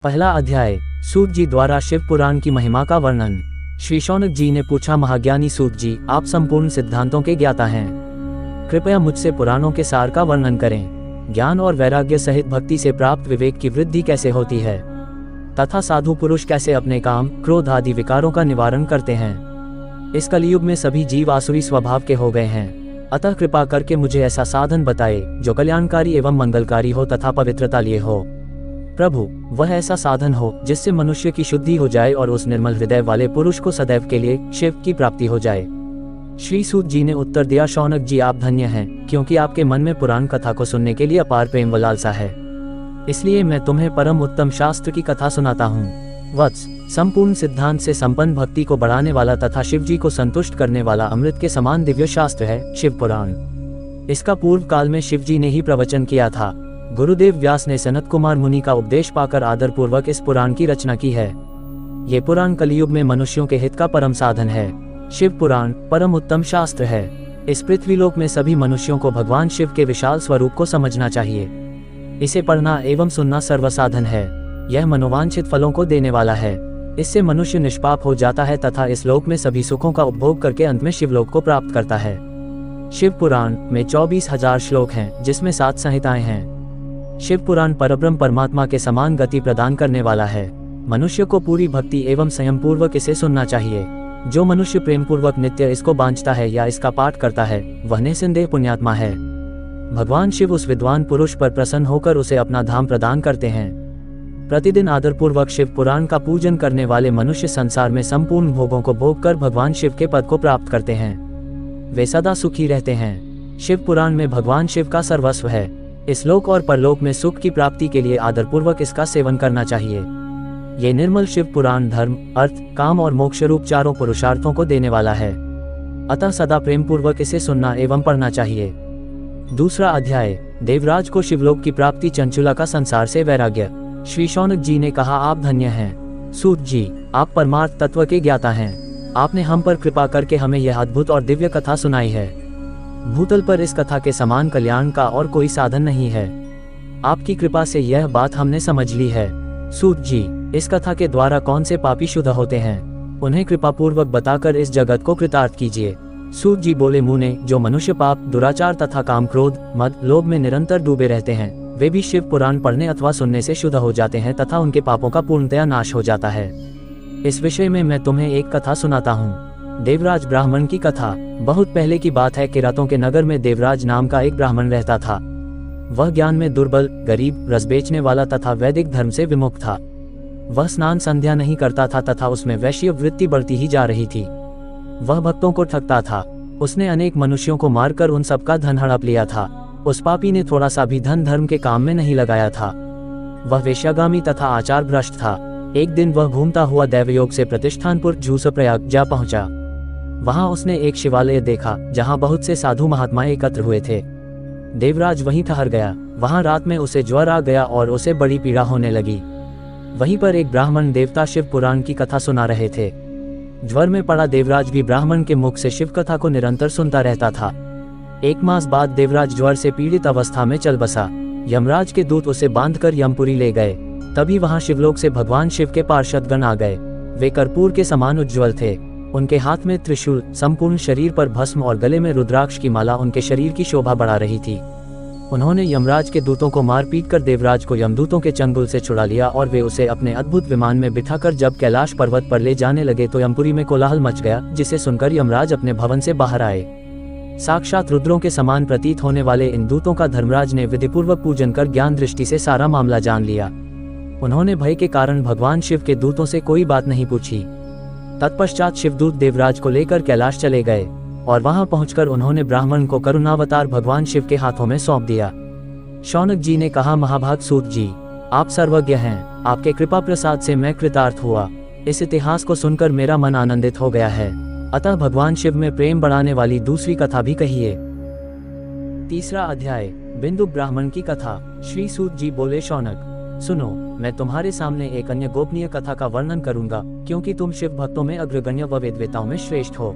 पहला अध्याय, सूत जी द्वारा शिव पुराण की महिमा का वर्णन। श्री शौनक जी ने पूछा, महाज्ञानी सूत जी, आप संपूर्ण सिद्धांतों के ज्ञाता हैं, कृपया मुझसे पुराणों के सार का वर्णन करें। ज्ञान और वैराग्य सहित भक्ति से प्राप्त विवेक की वृद्धि कैसे होती है तथा साधु पुरुष कैसे अपने काम, क्रोध आदि विकारों का निवारण करते हैं। इस कलयुग में सभी जीव आसुरी स्वभाव के हो गए हैं, अतः कृपा करके मुझे ऐसा साधन बताए जो कल्याणकारी एवं मंगलकारी हो तथा पवित्रता लिए हो। प्रभु, वह ऐसा साधन हो जिससे मनुष्य की शुद्धि हो जाए और उस निर्मल हृदय वाले पुरुष को सदैव के लिए शिव की प्राप्ति हो जाए। श्री सूत जी ने उत्तर दिया, शौनक जी, आप धन्य हैं, क्योंकि आपके मन में पुराण कथा को सुनने के लिए अपार प्रेम व लालसा है। इसलिए मैं तुम्हें परम उत्तम शास्त्र की कथा सुनाता हूँ। वत्स, संपूर्ण सिद्धांत से संपन्न भक्ति को बढ़ाने वाला तथा शिव जी को संतुष्ट करने वाला अमृत के समान दिव्य शास्त्र है शिव पुराण। इसका पूर्व काल में शिव जी ने ही प्रवचन किया था। गुरुदेव व्यास ने सनत कुमार मुनि का उपदेश पाकर आदर पूर्वक इस पुराण की रचना की है। ये पुराण कलयुग में मनुष्यों के हित का परम साधन है। शिव पुराण परम उत्तम शास्त्र है। इस पृथ्वीलोक में सभी मनुष्यों को भगवान शिव के विशाल स्वरूप को समझना चाहिए। इसे पढ़ना एवं सुनना सर्वसाधन है। यह मनोवांछित फलों को देने वाला है। इससे मनुष्य निष्पाप हो जाता है तथा इस लोक में सभी सुखों का उपभोग करके अंत में शिवलोक को प्राप्त करता है। शिव पुराण में 24,000 श्लोक हैं, जिसमें 7 संहिताएं हैं। शिव पुराण परब्रह्म परमात्मा के समान गति प्रदान करने वाला है। मनुष्य को पूरी भक्ति एवं संयम पूर्वक इसे सुनना चाहिए। जो मनुष्य प्रेम पूर्वक नित्य इसको बांझता है या इसका पाठ करता है, वह निसंदेह पुण्यात्मा है। भगवान शिव उस विद्वान पुरुष पर प्रसन्न होकर उसे अपना धाम प्रदान करते हैं। प्रतिदिन आदर पूर्वक शिव पुराण का पूजन करने वाले मनुष्य संसार में संपूर्ण भोगों को भोग कर भगवान शिव के पद को प्राप्त करते हैं। वे सदा सुखी रहते हैं। शिव पुराण में भगवान शिव का सर्वस्व है। इस लोक और परलोक में सुख की प्राप्ति के लिए आदर पूर्वक इसका सेवन करना चाहिए। ये निर्मल शिव पुराण धर्म, अर्थ, काम और मोक्ष रूप चारों पुरुषार्थों को देने वाला है। अतः सदा प्रेम पूर्वक इसे सुनना एवं पढ़ना चाहिए। दूसरा अध्याय, देवराज को शिवलोक की प्राप्ति, चंचुला का संसार से वैराग्य। श्री शौनक जी ने कहा, आप धन्य हैं सूत जी, आप परमार्थ तत्व के ज्ञाता हैं। आपने हम पर कृपा करके हमें यह अद्भुत और दिव्य कथा सुनाई है। भूतल पर इस कथा के समान कल्याण का और कोई साधन नहीं है। आपकी कृपा से यह बात हमने समझ ली है। सूत जी, इस कथा के द्वारा कौन से पापी शुद्ध होते हैं, उन्हें कृपा पूर्वक बताकर इस जगत को कृतार्थ कीजिए। सूत जी बोले, मुने, जो मनुष्य पाप, दुराचार तथा काम, क्रोध, मद, लोभ में निरंतर डूबे रहते हैं, वे भी शिव पुराण पढ़ने अथवा सुनने से शुद्ध हो जाते हैं तथा उनके पापों का पूर्णतया नाश हो जाता है। इस विषय में मैं तुम्हें एक कथा सुनाता हूँ। देवराज ब्राह्मण की कथा। बहुत पहले की बात है कि रातों के नगर में देवराज नाम का एक ब्राह्मण रहता था। वह ज्ञान में दुर्बल, गरीब, रस बेचने वाला तथा वैदिक धर्म से विमुख था। वह स्नान संध्या नहीं करता था तथा उसमें वैश्य वृत्ति बढ़ती ही जा रही थी। वह भक्तों को ठगता था। उसने अनेक मनुष्यों को मारकर उन सबका धन हड़प लिया था। उस पापी ने थोड़ा सा भी धन धर्म के काम में नहीं लगाया था। वह वेश्यागामी तथा आचार भ्रष्ट था। एक दिन वह घूमता हुआ दैवयोग से प्रतिष्ठानपुर झूसप्रयाग जा पहुंचा। वहां उसने एक शिवालय देखा जहां बहुत से साधु महात्मा एकत्र हुए थे। देवराज वहीं ठहर गया। वहां रात में उसे ज्वर आ गया और उसे बड़ी पीड़ा होने लगी। वहीं पर एक ब्राह्मण देवता शिव पुराण की कथा सुना रहे थे। ज्वर में पड़ा देवराज भी ब्राह्मण के मुख से शिव कथा को निरंतर सुनता रहता था। 1 मास बाद देवराज ज्वर से पीड़ित अवस्था में चल बसा। यमराज के दूत उसे बांधकर यमपुरी ले गए। तभी वहां शिवलोक से भगवान शिव के पार्षदगण आ गए। वे कर्पूर के समान उज्ज्वल थे। उनके हाथ में त्रिशूल, संपूर्ण शरीर पर भस्म और गले में रुद्राक्ष की माला उनके शरीर की शोभा बढ़ा रही थी। उन्होंने यमराज के दूतों को मार पीट कर देवराज को यमदूतों के चंगुल से छुड़ा लिया और वे उसे अपने अद्भुत विमान में बिठाकर जब कैलाश पर्वत पर ले जाने लगे तो यमपुरी में कोलाहल मच गया, जिसे सुनकर यमराज अपने भवन से बाहर आए। साक्षात रुद्रों के समान प्रतीत होने वाले इन दूतों का धर्मराज ने विधिपूर्वक पूजन कर ज्ञान दृष्टि से सारा मामला जान लिया। उन्होंने भय के कारण भगवान शिव के दूतों से कोई बात नहीं पूछी। तत्पश्चात शिवदूत देवराज को लेकर कैलाश चले गए और वहां पहुंचकर उन्होंने ब्राह्मण को करुणावतार भगवान शिव के हाथों में सौंप दिया। शौनक जी ने कहा, महाभाग सूत जी, आप सर्वज्ञ हैं। आपके कृपा प्रसाद से मैं कृतार्थ हुआ। इस इतिहास को सुनकर मेरा मन आनंदित हो गया है। अतः भगवान शिव में प्रेम बढ़ाने वाली दूसरी कथा भी कहिए। तीसरा अध्याय, बिंदु ब्राह्मण की कथा। श्री सूत जी बोले, शौनक सुनो, मैं तुम्हारे सामने एक अन्य गोपनीय कथा का वर्णन करूंगा, क्योंकि तुम शिव भक्तों में अग्रगण्य व वेदवेताओं में श्रेष्ठ हो।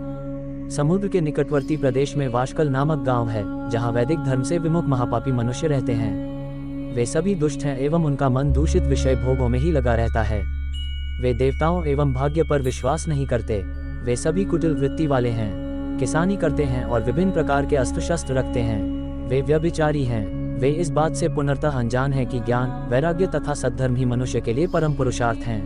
समुद्र के निकटवर्ती प्रदेश में वाशकल नामक गांव है, जहां वैदिक धर्म से विमुख महापापी मनुष्य रहते हैं। वे सभी दुष्ट हैं एवं उनका मन दूषित विषय भोगों में ही लगा रहता है। वे देवताओं एवं भाग्य पर विश्वास नहीं करते। वे सभी कुटिल वृत्ति वाले हैं, किसानी करते हैं और विभिन्न प्रकार के अस्त्र शस्त्र रखते हैं। वे व्यभिचारी हैं। वे इस बात से पूर्णतः अनजान हैं कि ज्ञान, वैराग्य तथा सद्धर्म ही मनुष्य के लिए परम पुरुषार्थ हैं।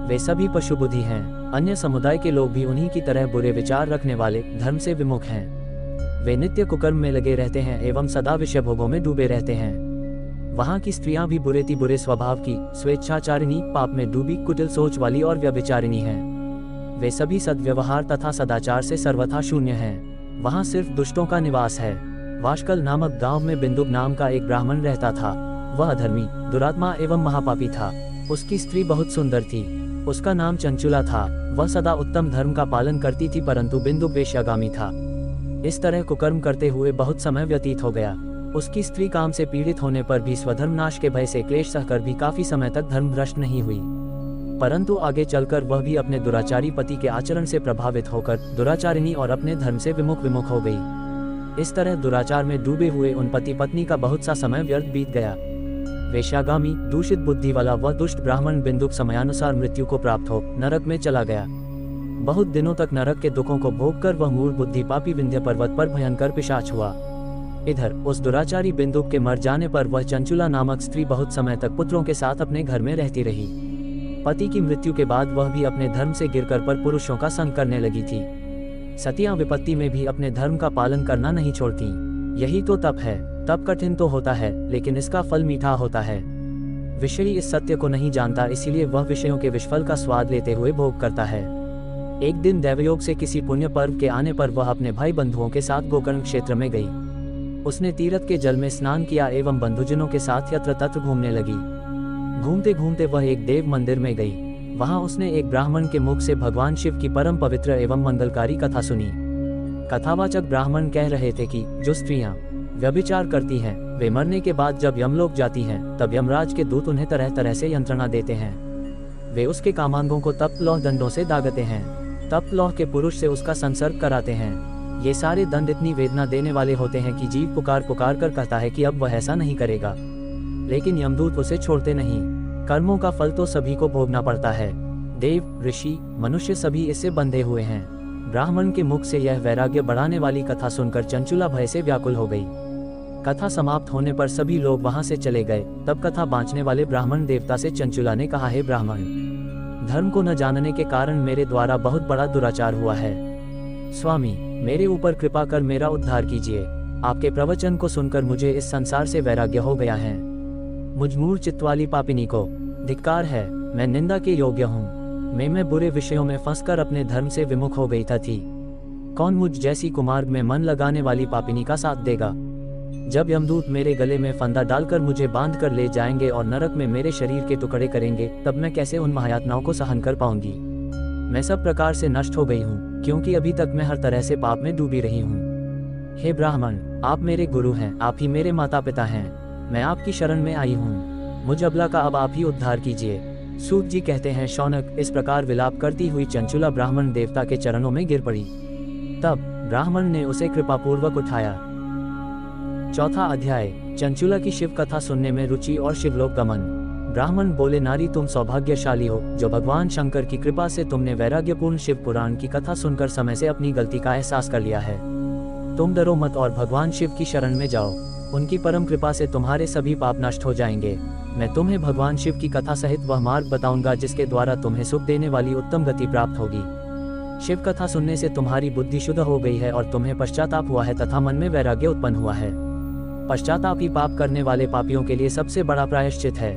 वे सभी पशु बुद्धि हैं। अन्य समुदाय के लोग भी उन्हीं की तरह बुरे विचार रखने वाले, धर्म से विमुख हैं। वे नित्य कुकर्म में लगे रहते हैं एवं सदा विषय भोगों में डूबे रहते हैं। वहाँ की स्त्रियां भी बुरे स्वभाव की, स्वेच्छाचारिणी, पाप में डूबी, कुटिल सोच वाली और व्यभिचारिणी हैं। वे सभी सद्व्यवहार तथा सदाचार से सर्वथा शून्य हैं। वहाँ सिर्फ दुष्टों का निवास है। वाशकल नामक गांव में बिंदुक नाम का एक ब्राह्मण रहता था। वह अधर्मी, दुरात्मा एवं महापापी था। उसकी स्त्री बहुत सुंदर थी। उसका नाम चंचुला था। वह सदा उत्तम धर्म का पालन करती थी, परंतु बिंदुक वेश्यागामी था। इस तरह कुकर्म करते हुए बहुत समय व्यतीत हो गया। उसकी स्त्री काम से पीड़ित होने पर भी स्वधर्म नाश के भय से क्लेश सहकर भी काफी समय तक धर्म भ्रष्ट नहीं हुई, परंतु आगे चलकर वह भी अपने दुराचारी पति के आचरण से प्रभावित होकर दुराचारिणी और अपने धर्म से विमुख हो गई। इस तरह दुराचार में डूबे हुए उन पति पत्नी का बहुत सा समय व्यर्थ बीत गया। वेश्यागामी, दूषित बुद्धि वाला वह दुष्ट ब्राह्मण बिंदुक समयानुसार मृत्यु को प्राप्त हो नरक में चला गया। बहुत दिनों तक नरक के दुखों को भोगकर वह मूढ़ बुद्धि पापी विंध्य पर्वत पर भयंकर पिशाच हुआ। इधर उस दुराचारी बिंदुक के मर जाने पर वह चंचुला नामक स्त्री बहुत समय तक पुत्रों के साथ अपने घर में रहती रही। पति की मृत्यु के बाद वह भी अपने धर्म से गिरकर पर पुरुषों का संग करने लगी थी। सतियां विपत्ति में भी अपने धर्म का पालन करना नहीं छोड़ती। यही तो तप है। तप कठिन तो होता है, लेकिन इसका फल मीठा होता है। विषयी इस सत्य को नहीं जानता, इसीलिए वह विषयों के विषफल का स्वाद लेते हुए भोग करता है। एक दिन दैवयोग से किसी पुण्य पर्व के आने पर वह अपने भाई बंधुओं के साथ गोकर्ण क्षेत्र में गई। उसने तीर्थ के जल में स्नान किया एवं बंधुजनों के साथ यत्र तत्र घूमने लगी। घूमते घूमते वह एक देव मंदिर में गई। वहां उसने एक ब्राह्मण के मुख से भगवान शिव की परम पवित्र एवं मंगलकारी कथा सुनी। कथावाचक ब्राह्मण कह रहे थे कि जो स्त्रियां व्यभिचार करती हैं, वे मरने के बाद जब यमलोक जाती हैं, तब यमराज के दूत उन्हें तरह तरह से यंत्रणा देते हैं। वे उसके कामांगों को तप्त लौह दंडों से दागते हैं। तप्त लौह के पुरुष से उसका संसर्ग कराते हैं। ये सारे दंड इतनी वेदना देने वाले होते हैं कि जीव पुकार पुकार कर कहता है कि अब वह ऐसा नहीं करेगा, लेकिन यमदूत उसे छोड़ते नहीं। कर्मों का फल तो सभी को भोगना पड़ता है। देव, ऋषि, मनुष्य सभी इससे बंधे हुए हैं। ब्राह्मण के मुख से यह वैराग्य बढ़ाने वाली कथा सुनकर चंचुला भय से व्याकुल हो गई। कथा समाप्त होने पर सभी लोग वहां से चले गए। तब कथा बांचने वाले ब्राह्मण देवता से चंचुला ने कहा, हे ब्राह्मण, धर्म को न जानने के कारण मेरे द्वारा बहुत बड़ा दुराचार हुआ है। स्वामी, मेरे ऊपर कृपा कर मेरा उद्धार कीजिए। आपके प्रवचन को सुनकर मुझे इस संसार से वैराग्य हो गया है। मुझ मूढ़ चित्त वाली पापिनी को धिक्कार है। मैं निंदा के योग्य हूँ। मैं बुरे विषयों में फंसकर अपने धर्म से विमुख हो गई थी। कौन मुझ जैसी कुमार्ग में मन लगाने वाली पापिनी का साथ देगा? जब यमदूत मेरे गले में फंदा डालकर मुझे बांध कर ले जाएंगे और नरक में मेरे शरीर के टुकड़े करेंगे, तब मैं कैसे उन महायातनाओं को सहन कर पाऊंगी? मैं सब प्रकार से नष्ट हो गई हूँ, क्योंकि अभी तक मैं हर तरह से पाप में डूबी रही हूँ। हे ब्राह्मण, आप मेरे गुरु हैं, आप ही मेरे माता पिता हैं। मैं आपकी शरण में आई हूँ। मुझ अबला का अब आप ही उद्धार कीजिए। सूत जी कहते हैं, शौनक, इस प्रकार विलाप करती हुई चंचुला ब्राह्मण देवता के चरणों में गिर पड़ी। तब ब्राह्मण ने उसे कृपापूर्वक उठाया। चौथा अध्याय, चंचुला की शिव कथा सुनने में रुचि और शिवलोक गमन। ब्राह्मण बोले, नारी, तुम सौभाग्यशाली हो जो भगवान शंकर की कृपा से तुमने वैराग्यपूर्ण शिव पुराण की कथा सुनकर समय से अपनी गलती का एहसास कर लिया है। तुम डरो मत और भगवान शिव की शरण में जाओ। उनकी परम कृपा से तुम्हारे सभी पाप नष्ट हो जाएंगे। मैं तुम्हें भगवान शिव की कथा सहित वह मार्ग बताऊंगा जिसके द्वारा तुम्हें सुख देने वाली उत्तम गति प्राप्त होगी। शिव कथा सुनने से तुम्हारी बुद्धि शुद्ध हो गई है और तुम्हें पश्चाताप हुआ है तथा मन में वैराग्य उत्पन्न हुआ है। पश्चाताप ही पाप करने वाले पापियों के लिए सबसे बड़ा प्रायश्चित है।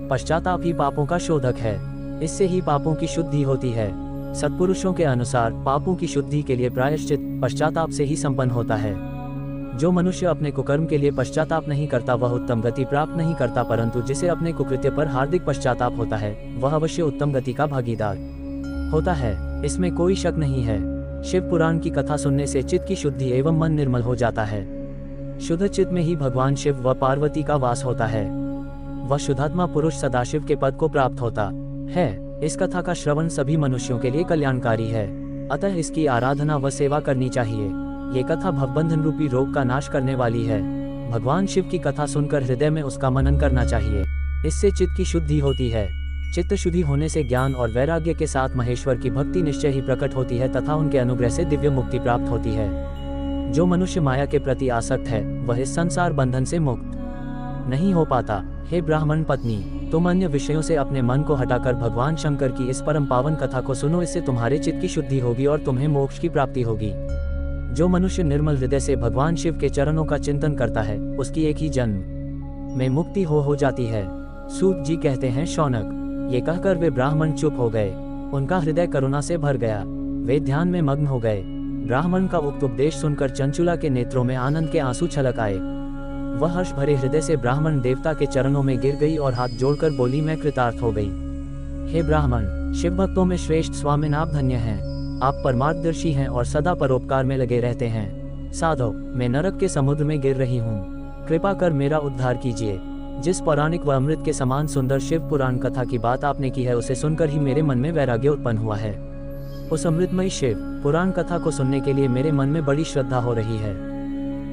पश्चाताप ही पापों का शोधक है। इससे ही पापों की शुद्धि होती है। सत्पुरुषों के अनुसार पापों की शुद्धि के लिए प्रायश्चित पश्चाताप से ही संपन्न होता है। जो मनुष्य अपने कुकर्म के लिए पश्चाताप नहीं करता वह उत्तम गति प्राप्त नहीं करता, परंतु जिसे अपने कुकृत्य पर हार्दिक पश्चाताप होता है वह अवश्य उत्तम गति का भागीदार होता है। इसमें कोई शक नहीं है। शिव पुराण की कथा सुनने से चित्त की शुद्धि एवं मन निर्मल हो जाता है। शुद्ध चित्त में ही भगवान शिव व पार्वती का वास होता है। वह शुद्धात्मा पुरुष सदाशिव के पद को प्राप्त होता है। इस कथा का श्रवण सभी मनुष्यों के लिए कल्याणकारी है, अतः इसकी आराधना व सेवा करनी चाहिए। ये कथा भवबंधन रूपी रोग का नाश करने वाली है। भगवान शिव की कथा सुनकर हृदय में उसका मनन करना चाहिए। इससे चित्त की शुद्धि होती है। चित्त शुद्धि होने से ज्ञान और वैराग्य के साथ महेश्वर की भक्ति निश्चय ही प्रकट होती है तथा उनके अनुग्रह से दिव्य मुक्ति प्राप्त होती है। जो मनुष्य माया के प्रति आसक्त है वह इस संसार बंधन से मुक्त नहीं हो पाता। हे ब्राह्मण पत्नी, तुम अन्य विषयों से अपने मन को हटाकर भगवान शंकर की इस परम पावन कथा को सुनो। इससे तुम्हारे चित्त की शुद्धि होगी और तुम्हें मोक्ष की प्राप्ति होगी। जो मनुष्य निर्मल हृदय से भगवान शिव के चरणों का चिंतन करता है उसकी एक ही जन्म में मुक्ति हो जाती है। सूत जी कहते हैं, शौनक, ये कहकर वे ब्राह्मण चुप हो गए। उनका हृदय करुणा से भर गया। वे ध्यान में मग्न हो गए। ब्राह्मण का उक्त उपदेश सुनकर चंचुला के नेत्रों में आनंद के आंसू छलक आए। वह हर्ष भरे हृदय से ब्राह्मण देवता के चरणों में गिर गई और हाथ जोड़कर बोली, मैं कृतार्थ हो गई। हे ब्राह्मण, शिव भक्तों में श्रेष्ठ स्वामिन, आप धन्य हैं। आप परमार्गदर्शी हैं और सदा परोपकार में लगे रहते हैं। साधो, मैं नरक के समुद्र में गिर रही हूँ, कृपा कर मेरा उद्धार कीजिए। जिस पौराणिक व अमृत के समान सुंदर शिव पुराण कथा की बात आपने की है उसे सुनकर ही मेरे मन में वैराग्य उत्पन्न हुआ है। उस अमृतमयी शिव पुराण कथा को सुनने के लिए मेरे मन में बड़ी श्रद्धा हो रही है।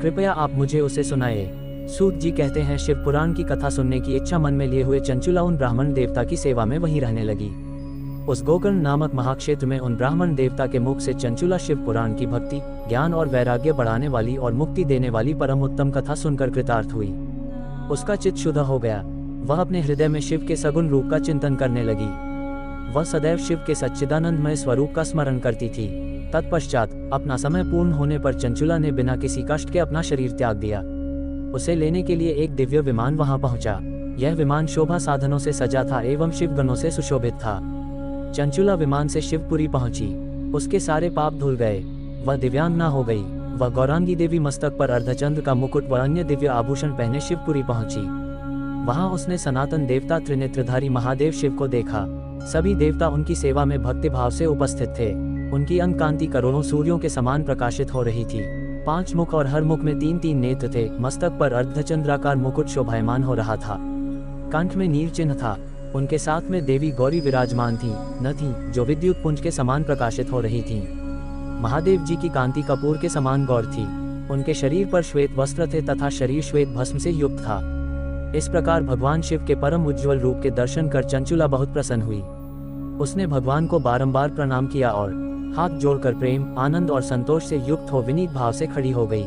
कृपया आप मुझे उसे सुनाए। सूत जी कहते हैं, शिव पुराण की कथा सुनने की इच्छा मन में लिए हुए चंचुला उन ब्राह्मण देवता की सेवा में वहीं रहने लगी। उस गोकर्ण नामक महाक्षेत्र में उन ब्राह्मण देवता के मुख से चंचुला शिव पुराण की भक्ति, ज्ञान और वैराग्य बढ़ाने वाली और मुक्ति देने वाली परम उत्तम कथा सुनकर कृतार्थ हुई। उसका चित्त शुद्ध हो गया। वह अपने हृदय में शिव के सगुण रूप का चिंतन करने लगी। वह सदैव शिव के सच्चिदानंदमय स्वरूप का स्मरण करती थी। तत्पश्चात अपना समय पूर्ण होने पर चंचुला ने बिना किसी कष्ट के अपना शरीर त्याग दिया। उसे लेने के लिए एक दिव्य विमान वहां पहुंचा। यह विमान शोभा साधनों से सजा था एवं शिवगणों से सुशोभित था। चंचुला विमान से शिवपुरी पहुंची। उसके सारे पाप धुल गए। वह दिव्यांगना हो गई। वह गौरांगी देवी मस्तक पर अर्धचंद्र का मुकुट व अन्य दिव्य आभूषण पहने शिवपुरी पहुंची। वहां उसने सनातन देवता त्रिनेत्रधारी महादेव शिव को देखा। सभी देवता उनकी सेवा में भक्तिभाव से उपस्थित थे। उनकी अंग कांति करोड़ों सूर्यों के समान प्रकाशित हो रही थी। 5 मुख और हर मुख में 3-3 नेत्र थे। मस्तक पर अर्धचंद्राकार मुकुट शोभायमान हो रहा था। कंठ में नील चिन्ह था। उनके साथ में देवी गौरी विराजमान थी, न थी, जो विद्युत पुंज के समान प्रकाशित हो रही थी। महादेव जी की कांति कपूर के समान गौर थी। उनके शरीर पर श्वेत वस्त्र थे तथा शरीर श्वेत भस्म से युक्त था। इस प्रकार भगवान शिव के परम उज्ज्वल रूप के दर्शन कर चंचुला बहुत प्रसन्न हुई। उसने भगवान को बारंबार प्रणाम किया और हाथ जोड़कर प्रेम, आनंद और संतोष से युक्त हो विनीत भाव से खड़ी हो गई।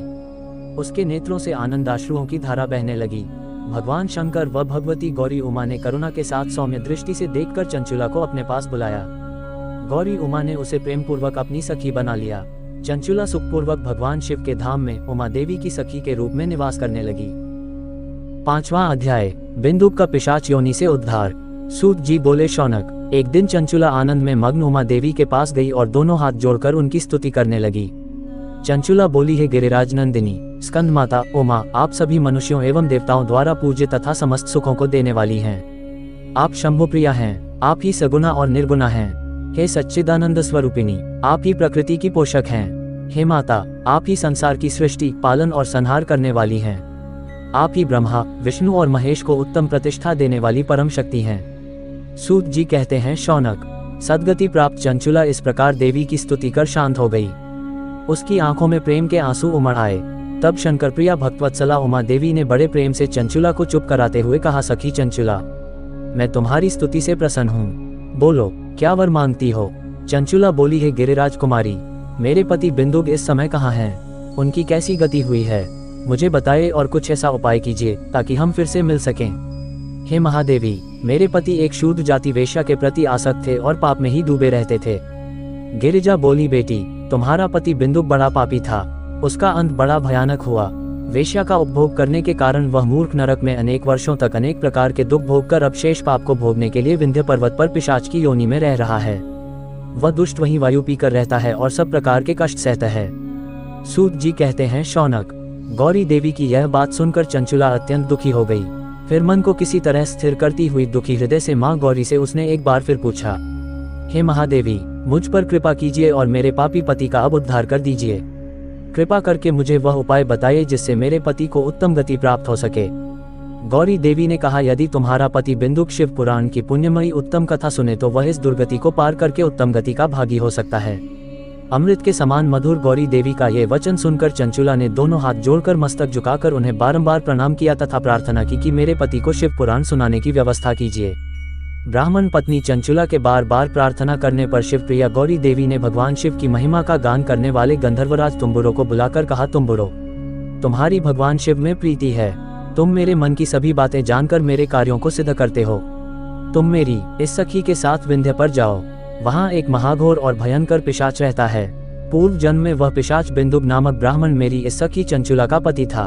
उसके नेत्रों से आनंदाश्रुओं की धारा बहने लगी। भगवान शंकर व भगवती गौरी उमा ने करुणा के साथ सौम्य दृष्टि से देखकर चंचुला को अपने पास बुलाया। गौरी उमा ने उसे प्रेम पूर्वक अपनी सखी बना लिया। चंचुला सुखपूर्वक भगवान शिव के धाम में उमा देवी की सखी के रूप में निवास करने लगी। 5वां अध्याय, बिंदुक का पिशाच योनि से उद्धार। सूत जी बोले, शौनक, एक दिन चंचुला आनंद में मग्न उमा देवी के पास गई और दोनों हाथ जोड़कर उनकी स्तुति करने लगी। चंचुला बोली, है गिरिराज नंदिनी, स्कंद माता उमा, आप सभी मनुष्यों एवं देवताओं द्वारा पूज्य तथा समस्त सुखों को देने वाली हैं। आप शंभुप्रिया हैं। आप ही सगुणा और निर्गुणा हैं। हे सच्चिदानंद स्वरूपिणी, आप ही प्रकृति की पोषक हैं। हे माता, आप ही संसार की सृष्टि, पालन और संहार करने वाली हैं। आप ही ब्रह्मा, विष्णु और महेश को उत्तम प्रतिष्ठा देने वाली परम शक्ति हैं। सूत जी कहते हैं, शौनक, सद्गति प्राप्त चंचुला इस प्रकार देवी की स्तुति कर शांत हो गई। उसकी आंखों में प्रेम के आंसू उमड़ आए। तब शंकर प्रिया भक्तवत्सला उमा देवी ने बड़े प्रेम से चंचुला को चुप कराते हुए कहा, सखी चंचुला, मैं तुम्हारी स्तुति से प्रसन्न हूँ। बोलो, क्या वर मांगती हो? चंचुला बोली, है गिरिराज कुमारी, मेरे पति बिंदुक इस समय कहाँ हैं? उनकी कैसी गति हुई है? मुझे बताए और कुछ ऐसा उपाय कीजिए ताकि हम फिर से मिल सकें। हे महादेवी, मेरे पति एक शूद्र जाति वेश्या के प्रति आसक्त थे और पाप में ही डूबे रहते थे। गिरिजा बोली, बेटी, तुम्हारा पति बिंदुक बड़ा पापी था। उसका अंत बड़ा भयानक हुआ। वेश्या का उपभोग करने के कारण वह मूर्ख नरक में अनेक वर्षों तक अनेक प्रकार के दुख भोग कर अब शेष पाप को भोगने के लिए विंध्य पर्वत पर पिशाच की योनि में रह रहा है। वह दुष्ट वहीं वायु पीकर रहता है और सब प्रकार के कष्ट सहता है। सूत जी कहते हैं, शौनक, गौरी देवी की यह बात सुनकर चंचुला अत्यंत दुखी हो गई। फिर मन को किसी तरह स्थिर करती हुई दुखी हृदय से माँ गौरी से उसने एक बार फिर पूछा, हे महादेवी, मुझ पर कृपा कीजिए और मेरे पापी पति का अब उद्धार कर दीजिए। कृपा करके मुझे वह उपाय बताइए जिससे मेरे पति को उत्तम गति प्राप्त हो सके। गौरी देवी ने कहा, यदि तुम्हारा पति बिंदुक शिव पुराण की पुण्यमयी उत्तम कथा सुने तो वह इस दुर्गति को पार करके उत्तम गति का भागी हो सकता है। अमृत के समान मधुर गौरी देवी का ये वचन सुनकर चंचुला ने दोनों हाथ जोड़कर मस्तक झुकाकर उन्हें बारंबार प्रणाम किया तथा प्रार्थना की कि मेरे पति को शिव पुराण सुनाने की व्यवस्था कीजिए। ब्राह्मण पत्नी चंचुला के बार बार प्रार्थना करने पर शिवप्रिया गौरी देवी ने भगवान शिव की महिमा का गान करने वाले गंधर्वराज तुम्बुरो को बुलाकर कहा, तुम्बुरो, तुम्हारी भगवान शिव में प्रीति है, तुम मेरे मन की सभी बातें जानकर मेरे कार्यों को सिद्ध करते हो। तुम मेरी इस सखी के साथ विंध्य पर जाओ, वहाँ एक महाघोर और भयंकर पिशाच रहता है। पूर्व जन्म में वह पिशाच बिंदुक नामक ब्राह्मण मेरी इस सखी चंचुला का पति था।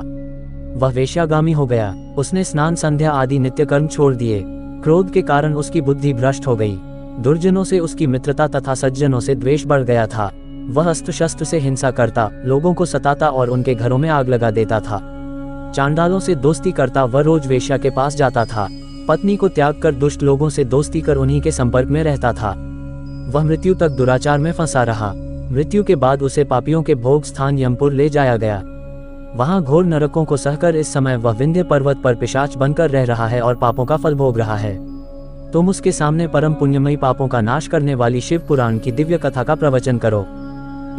वह वेश्यागामी हो गया, उसने स्नान संध्या आदि नित्य कर्म छोड़ दिए। क्रोध के कारण उसकी बुद्धि भ्रष्ट हो गई, दुर्जनों से उसकी मित्रता तथा सज्जनों से द्वेष बढ़ गया था। वह अस्त्र शस्त्र से हिंसा करता, लोगों को सताता और उनके घरों में आग लगा देता था। चांडालों से दोस्ती करता, वह रोज वेश्या के पास जाता था। पत्नी को त्याग कर दुष्ट लोगों से दोस्ती कर उन्हीं के संपर्क में रहता था। वह मृत्यु तक दुराचार में फंसा रहा। मृत्यु के बाद उसे पापियों के भोग स्थान यमपुर ले जाया गया। वहां घोर नरकों को सहकर इस समय वह विंध्य पर्वत पर पिशाच बनकर रह रहा है और पापों का फल भोग रहा है। तुम उसके सामने परम पुण्यमयी पापों का नाश करने वाली शिव पुराण की दिव्य कथा का प्रवचन करो।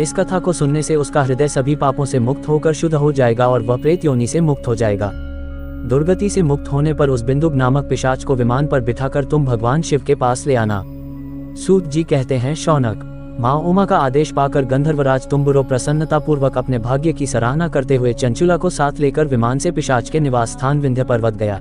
इस कथा को सुनने से उसका हृदय सभी पापों से मुक्त होकर शुद्ध हो जाएगा और वह प्रेत योनि से मुक्त हो जाएगा। दुर्गति से मुक्त होने पर उस बिंदुक नामक पिशाच को विमान पर बिठाकर तुम भगवान शिव के पास ले आना। सूत जी कहते हैं, शौनक, माँ उमा का आदेश पाकर गंधर्वराज तुम्बुरो प्रसन्नता पूर्वक अपने भाग्य की सराहना करते हुए चंचुला को साथ लेकर विमान से पिशाच के निवास स्थान विंध्य पर्वत गया।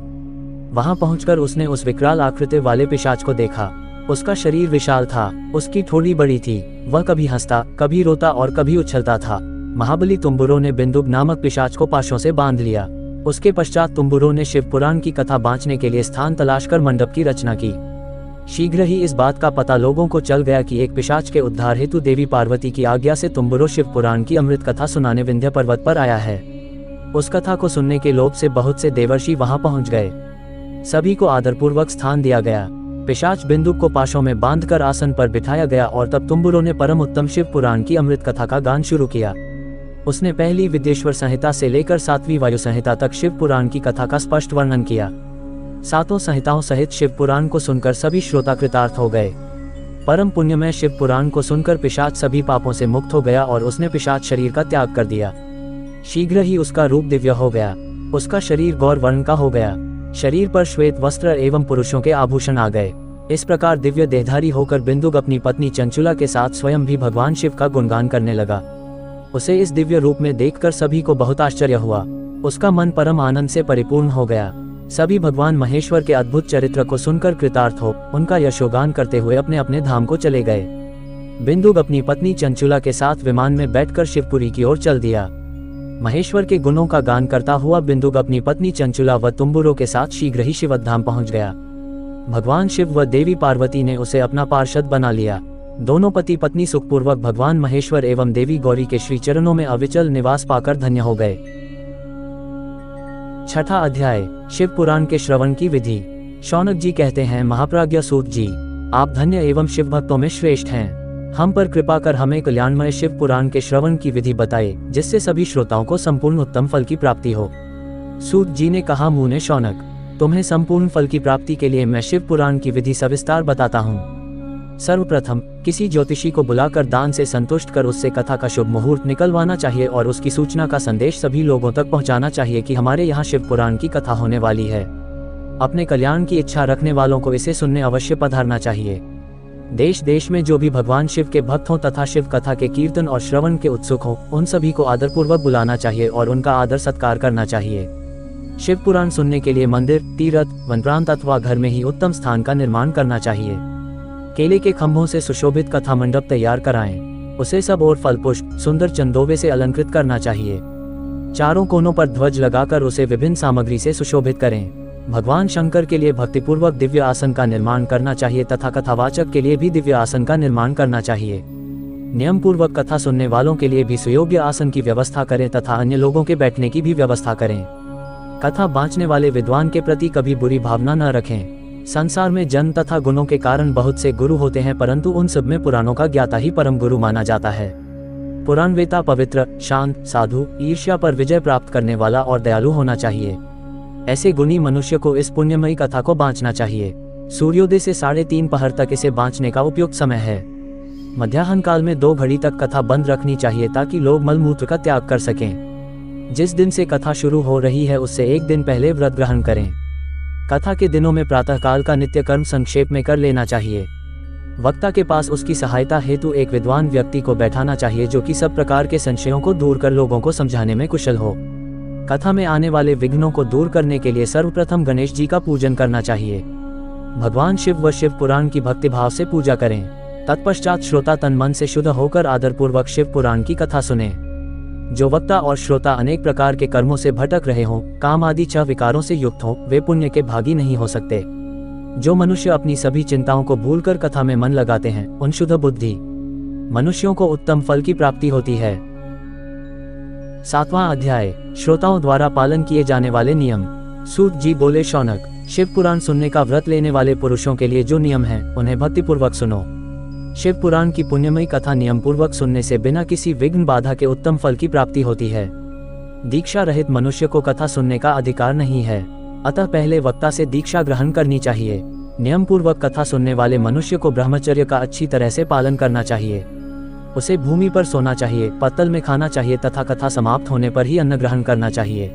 वहां पहुंचकर उसने उस विकराल आकृति वाले पिशाच को देखा। उसका शरीर विशाल था, उसकी ठोड़ी बड़ी थी, वह कभी हंसता, कभी रोता और कभी उछलता था। महाबली तुम्बुरो ने बिंदुक नामक पिशाच को पाशों से बांध लिया। उसके पश्चात तुम्बुरो ने शिव पुराण की कथा बांचने के लिए स्थान तलाश कर मंडप की रचना की। शीघ्र ही इस बात का पता लोगों को चल गया कि एक पिशाच के उद्धार हेतु देवी पार्वती की आज्ञा से तुम्बुरो शिव पुराण की अमृत कथा सुनाने विंध्य पर्वत पर आया है। उस कथा को सुनने के लोभ से बहुत से देवर्षि वहां पहुंच गए। सभी को आदरपूर्वक स्थान दिया गया। पिशाच बिंदुक को पाशों में बांधकर आसन पर बिठाया गया और तब तुम्बुरो ने परम उत्तम शिव पुराण की अमृत कथा का गान शुरू किया। उसने पहली विद्येश्वर संहिता से लेकर 7वीं वायु संहिता तक शिव पुराण की कथा का स्पष्ट वर्णन किया। 7 संहिताओं सहित शिव पुराण को सुनकर सभी श्रोता कृतार्थ हो गए। परम पुण्यमय शिव पुराण को सुनकर पिशाच सभी पापों से मुक्त हो गया और उसने पिशाच शरीर का त्याग कर दिया। शीघ्र ही उसका रूप दिव्य हो गया, उसका शरीर गौर वर्ण का हो गया। शरीर पर श्वेत वस्त्र एवं पुरुषों के आभूषण आ गए। इस प्रकार दिव्य देहधारी होकर बिंदुक अपनी पत्नी चंचुला के साथ स्वयं भी भगवान शिव का गुणगान करने लगा। उसे इस दिव्य रूप में देखकर सभी को बहुत आश्चर्य हुआ। उसका मन परम आनंद से परिपूर्ण हो गया। सभी भगवान महेश्वर के अद्भुत चरित्र को सुनकर कृतार्थ हो उनका यशोगान करते हुए अपने अपने धाम को चले गए। बिंदुक अपनी पत्नी चंचुला के साथ विमान में बैठकर शिवपुरी की ओर चल दिया। महेश्वर के गुणों का गान करता हुआ बिंदुक अपनी पत्नी चंचुला व तुम्बुरो के साथ शीघ्र ही शिवधाम पहुंच गया। भगवान शिव व देवी पार्वती ने उसे अपना पार्षद बना लिया। दोनों पति पत्नी सुखपूर्वक भगवान महेश्वर एवं देवी गौरी के श्री चरणों में अविचल निवास पाकर धन्य हो गए। 6ठा अध्याय, शिव पुराण के श्रवण की विधि। शौनक जी कहते हैं, महाप्राज्ञ सूत जी, आप धन्य एवं शिव भक्तों में श्रेष्ठ हैं। हम पर कृपा कर हमें कल्याणमय शिव पुराण के श्रवण की विधि बताए, जिससे सभी श्रोताओं को संपूर्ण उत्तम फल की प्राप्ति हो। सूत जी ने कहा, मुने शौनक, तुम्हें संपूर्ण फल की प्राप्ति के लिए मैं शिव पुराण की विधि सविस्तार बताता हूँ। सर्वप्रथम किसी ज्योतिषी को बुलाकर दान से संतुष्ट कर उससे कथा का शुभ मुहूर्त निकलवाना चाहिए और उसकी सूचना का संदेश सभी लोगों तक पहुंचाना चाहिए कि हमारे यहाँ शिव पुराण की कथा होने वाली है। अपने कल्याण की इच्छा रखने वालों को इसे सुनने अवश्य पधारना चाहिए। देश देश में जो भी भगवान शिव के भक्त हों तथा शिव कथा के कीर्तन और श्रवण के उत्सुक हों, उन सभी को आदरपूर्वक बुलाना चाहिए और उनका आदर सत्कार करना चाहिए। शिव पुराण सुनने के लिए मंदिर, तीर्थ, वन प्रांत अथवा घर में ही उत्तम स्थान का निर्माण करना चाहिए। केले के खंभों से सुशोभित कथा मंडप तैयार कराएं। उसे सब और फल पुष्प, सुंदर चंदोवे से अलंकृत करना चाहिए। चारों कोनों पर ध्वज लगाकर उसे विभिन्न सामग्री से सुशोभित करें। भगवान शंकर के लिए भक्तिपूर्वक दिव्य आसन का निर्माण करना चाहिए तथा कथावाचक के लिए भी दिव्य आसन का निर्माण करना चाहिए। नियम पूर्वक कथा सुनने वालों के लिए भी सुयोग्य आसन की व्यवस्था करें तथा अन्य लोगों के बैठने की भी व्यवस्था करें। कथा बांचने वाले विद्वान के प्रति कभी बुरी भावना न रखें। संसार में जन्म तथा गुणों के कारण बहुत से गुरु होते हैं, परंतु उन सब में पुराणों का ज्ञाता ही परम गुरु माना जाता है। पुराण वेता पवित्र, शांत, साधु, ईर्ष्या पर विजय प्राप्त करने वाला और दयालु होना चाहिए। ऐसे गुणी मनुष्य को इस पुण्यमयी कथा को बांचना चाहिए। सूर्योदय से 3:30 पहर तक इसे बांचने का उपयुक्त समय है। मध्याह्न काल में 2 घड़ी तक कथा बंद रखनी चाहिए ताकि लोग मलमूत्र का त्याग कर सकें। जिस दिन से कथा शुरू हो रही है उससे 1 दिन पहले व्रत ग्रहण करें। कथा के दिनों में प्रातःकाल का नित्य कर्म संक्षेप में कर लेना चाहिए। वक्ता के पास उसकी सहायता हेतु एक विद्वान व्यक्ति को बैठाना चाहिए जो कि सब प्रकार के संशयों को दूर कर लोगों को समझाने में कुशल हो। कथा में आने वाले विघ्नों को दूर करने के लिए सर्वप्रथम गणेश जी का पूजन करना चाहिए। भगवान शिव व शिव पुराण की भक्तिभाव से पूजा करें। तत्पश्चात श्रोता तन मन से शुद्ध होकर आदरपूर्वक शिव पुराण की कथा सुने। जो वक्ता और श्रोता अनेक प्रकार के कर्मों से भटक रहे हों, काम आदि 6 विकारों से युक्त हों, वे पुण्य के भागी नहीं हो सकते। जो मनुष्य अपनी सभी चिंताओं को भूलकर कथा में मन लगाते हैं, उन शुद्ध बुद्धि मनुष्यों को उत्तम फल की प्राप्ति होती है। 7वां अध्याय, श्रोताओं द्वारा पालन किए जाने वाले नियम। सूत जी बोले, शौनक, शिव पुराण सुनने का व्रत लेने वाले पुरुषों के लिए जो नियम हैं, उन्हें भक्तिपूर्वक सुनो। शिव पुराण की पुण्यमयी कथा नियम पूर्वक सुनने से बिना किसी विघ्न बाधा के उत्तम फल की प्राप्ति होती है। दीक्षा रहित मनुष्य को कथा सुनने का अधिकार नहीं है, अतः पहले वक्ता से दीक्षा ग्रहण करनी चाहिए। नियम पूर्वक कथा सुनने वाले मनुष्य को ब्रह्मचर्य का अच्छी तरह से पालन करना चाहिए। उसे भूमि पर सोना चाहिए, पत्तल में खाना चाहिए तथा कथा समाप्त होने पर ही अन्न ग्रहण करना चाहिए।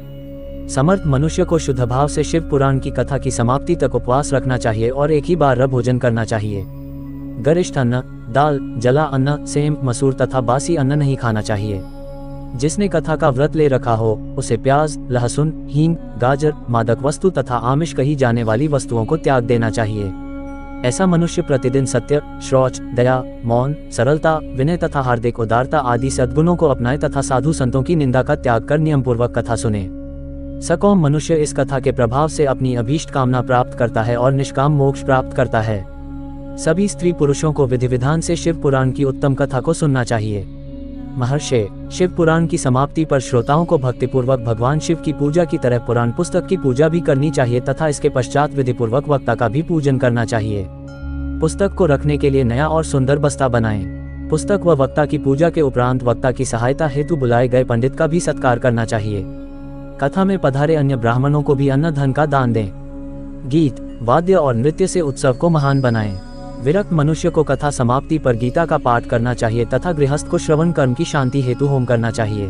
समर्थ मनुष्य को शुद्ध भाव से शिव पुराण की कथा की समाप्ति तक उपवास रखना चाहिए और एक ही बार भोजन करना चाहिए। गरिष्ठ अन्न, दाल, जला अन्न, सेम, मसूर तथा बासी अन्न नहीं खाना चाहिए। जिसने कथा का व्रत ले रखा हो उसे प्याज, लहसुन, हींग, गाजर, मादक वस्तु तथा आमिष कही जाने वाली वस्तुओं को त्याग देना चाहिए। ऐसा मनुष्य प्रतिदिन सत्य, शौच, दया, मौन, सरलता, विनय तथा हार्दिक उदारता आदि सद्गुणों को अपनाए तथा साधु संतों की निंदा का त्याग कर नियम पूर्वक कथा सुने। सकौम मनुष्य इस कथा के प्रभाव से अपनी अभीष्ट कामना प्राप्त करता है और निष्काम मोक्ष प्राप्त करता है। सभी स्त्री पुरुषों को विधि विधान से शिव पुराण की उत्तम कथा को सुनना चाहिए। महर्षि, शिव पुराण की समाप्ति पर श्रोताओं को भक्तिपूर्वक भगवान शिव की पूजा की तरह पुराण पुस्तक की पूजा भी करनी चाहिए तथा इसके पश्चात विधिपूर्वक वक्ता का भी पूजन करना चाहिए। पुस्तक को रखने के लिए नया और सुंदर बस्ता बनाएं। पुस्तक व वक्ता की पूजा के उपरांत वक्ता की सहायता हेतु बुलाए गए पंडित का भी सत्कार करना चाहिए। कथा में पधारे अन्य ब्राह्मणों को भी अन्न धन का दान दें। गीत, वाद्य और नृत्य से उत्सव को महान बनाएं। विरक्त मनुष्य को कथा समाप्ति पर गीता का पाठ करना चाहिए तथा गृहस्थ को श्रवण कर्म की शांति हेतु होम करना चाहिए।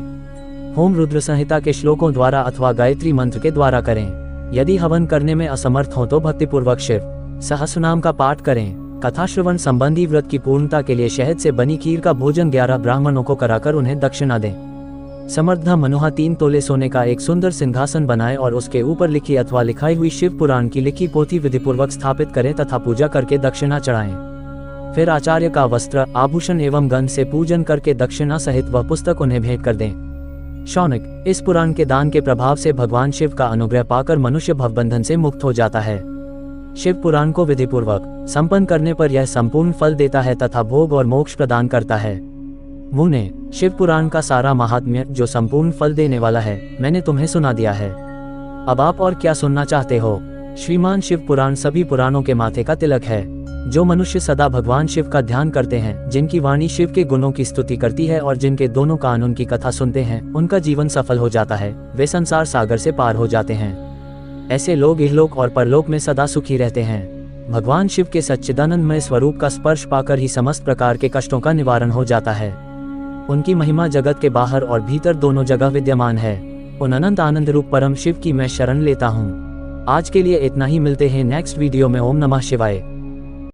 होम रुद्र संहिता के श्लोकों द्वारा अथवा गायत्री मंत्र के द्वारा करें। यदि हवन करने में असमर्थ हो तो भक्तिपूर्वक शिव सहस्रनाम का पाठ करें। कथा श्रवण संबंधी व्रत की पूर्णता के लिए शहद से बनी खीर का भोजन 11 ब्राह्मणों को कराकर उन्हें दक्षिणा दें। समर्था मनुहा 3 तोले सोने का एक सुंदर सिंहासन बनाए और उसके ऊपर लिखी अथवा लिखाई हुई शिव पुराण की लिखी पोथी विधिपूर्वक स्थापित करें तथा पूजा करके दक्षिणा चढ़ाएं। फिर आचार्य का वस्त्र, आभूषण एवं गंध से पूजन करके दक्षिणा सहित वह पुस्तक उन्हें भेंट कर दें। शौनक, इस पुराण के दान के प्रभाव से भगवान शिव का अनुग्रह पाकर मनुष्य भवबंधन से मुक्त हो जाता है। शिव पुराण को विधिपूर्वक संपन्न करने पर यह संपूर्ण फल देता है तथा भोग और मोक्ष प्रदान करता है। मुने, शिव पुराण का सारा महात्म्य जो संपूर्ण फल देने वाला है मैंने तुम्हें सुना दिया है। अब आप और क्या सुनना चाहते हो? श्रीमान शिव पुराण सभी पुराणों के माथे का तिलक है। जो मनुष्य सदा भगवान शिव का ध्यान करते हैं, जिनकी वाणी शिव के गुणों की स्तुति करती है और जिनके दोनों कान उनकी कथा सुनते हैं, उनका जीवन सफल हो जाता है। वे संसार सागर से पार हो जाते हैं। ऐसे लोग इहलोक और परलोक में सदा सुखी रहते हैं। भगवान शिव के सच्चिदानंदमय स्वरूप का स्पर्श पाकर ही समस्त प्रकार के कष्टों का निवारण हो जाता है। उनकी महिमा जगत के बाहर और भीतर दोनों जगह विद्यमान है। उन अनंत आनंद रूप परम शिव की मैं शरण लेता हूँ। आज के लिए इतना ही, मिलते हैं नेक्स्ट वीडियो में। ओम नमः शिवाय।